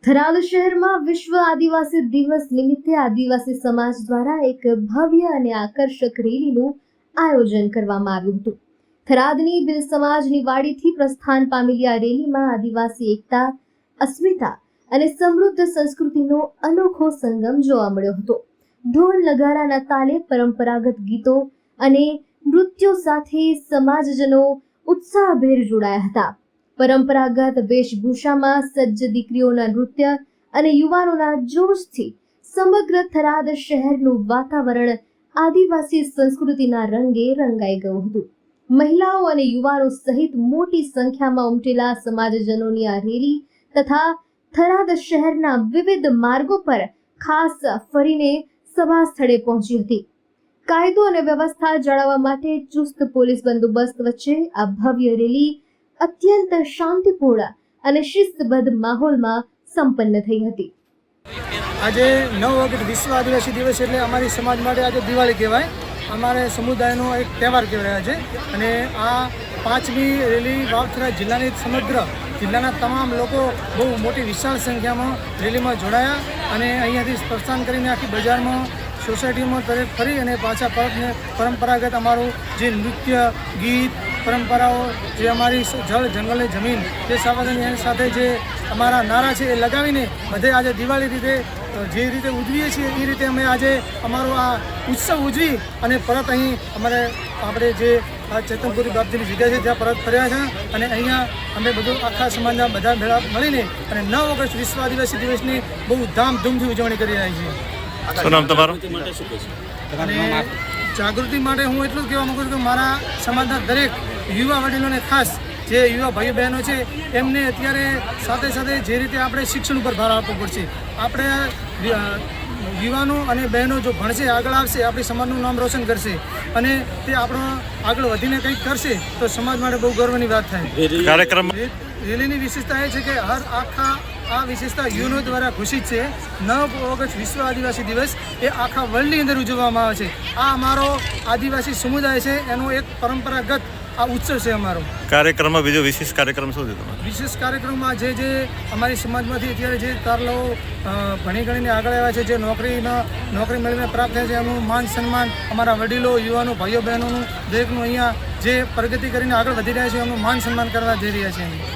થરાદ શહેરમાં વિશ્વ આદિવાસી દિવસ નિમિત્તે આદિવાસી સમાજ દ્વારા એક ભવ્ય અને આકર્ષક રેલીનું આયોજન કરવામાં આવ્યું હતું. થરાદની ભીલ સમાજની વાડીથી પ્રસ્થાન પામેલી આ રેલીમાં આદિવાસી એકતા, અસ્મિતા અને સમૃદ્ધ સંસ્કૃતિનો અનોખો સંગમ જોવા મળ્યો હતો. ઢોલ નગારાના તાલે પરંપરાગત ગીતો અને નૃત્યો સાથે સમાજજનો ઉત્સાહભેર જોડાયા હતા. પરંપરાગત વેશભૂષામાં સજ્જ દીકરીઓના નૃત્ય અને યુવાનોના જોશથી સમગ્ર થરાદ શહેરનું વાતાવરણ આદિવાસી સંસ્કૃતિના રંગે રંગાઈ ગયું હતું. મહિલાઓ અને યુવાનો સહિત મોટી સંખ્યામાં ઉમટેલા સમાજજનોની આ રેલી તથા થરાદ શહેરના વિવિધ માર્ગો પર ખાસ ફરીને સભા સ્થળે પહોંચી હતી. કાયદો અને વ્યવસ્થા જાળવવા માટે ચુસ્ત પોલીસ બંદોબસ્ત વચ્ચે આ ભવ્ય રેલી અત્યંત શાંતિપૂર્ણ અને શિસ્તબદ્ધ માહોલમાં સંપન્ન થઈ હતી. આજે 9 ઓગસ્ટ વિશ્વ આદિવાસી દિવસ એટલે અમારી સમાજ માટે આજે દિવાળી કહેવાય. અમારે સમુદાયનો એક તહેવાર કહેવાય છે અને આ 5મી રેલી વાવથરા જિલ્લાની સમગ્ર જિલ્લાના તમામ લોકો બહુ મોટી વિશાળ સંખ્યામાં રેલીમાં જોડાયા અને અહીંયાથી પ્રસ્થાન કરીને આખી બજારમાં સોસાયટીમાં દરેક ફરી અને પાછા પરતને પરંપરાગત અમારું જે નૃત્ય, ગીત, પરંપરાઓ, જે અમારી જળ જંગલની જમીન, જે સાવધાની સાથે જે અમારા નારા છે એ લગાવીને બધે આજે દિવાળી રીતે જે રીતે ઉજવીએ છીએ એ રીતે અમે આજે અમારો આ ઉત્સવ ઉજવી અને પરત અહીં આપણે જે આ ચેતનપુરી બાપજીની જગ્યા છે ત્યાં પરત ફર્યા છે અને અહીંયા અમે બધું આખા સમાજના બધા ભેળા મળીને અને 9 ઓગસ્ટ વિશ્વ આદિવાસી દિવસની બહુ ધામધૂમથી ઉજવણી કરી રહ્યા છીએ. શું નામ તમારું? અને જાગૃતિ માટે હું એટલું જ કહેવા માગું છું કે મારા સમાજના દરેક યુવા વડીલોને, ખાસ જે યુવા ભાઈઓ બહેનો છે એમને અત્યારે સાથે સાથે જે રીતે આપણે શિક્ષણ ઉપર ભાર આપવો પડશે. આપણે યુવાનો અને બહેનો જો ભણશે, આગળ આવશે, આપણી સમાજનું નામ રોશન કરશે અને તે આપણો આગળ વધીને કંઈક કરશે તો સમાજ માટે બહુ ગર્વની વાત થાય. કાર્યક્રમ રેલીની વિશેષતા એ છે કે આ વિશેષતા યુનો દ્વારા ઘોષિત છે. 9 ઓગસ્ટ વિશ્વ આદિવાસી દિવસ એ આખા વર્લ્ડની અંદર ઉજવવામાં આવે છે. આ અમારો આદિવાસી સમુદાય છે એનો એક પરંપરાગત આ ઉત્સવ છે અમારો. કાર્યક્રમમાં બીજો વિશેષ કાર્યક્રમ શું છે તમારો? વિશેષ કાર્યક્રમમાં જે અમારી સમાજમાંથી અત્યારે જે તારલાઓ ભણી ગણીને આગળ આવ્યા છે, જે નોકરી મેળવીને પ્રાપ્ત થયા છે, એમનું માન સન્માન અમારા વડીલો, યુવાનો, ભાઈઓ બહેનોનું દરેકનું અહીંયા જે પ્રગતિ કરીને આગળ વધી રહ્યા છે એમનું માન સન્માન કરવા જઈ રહ્યા છે.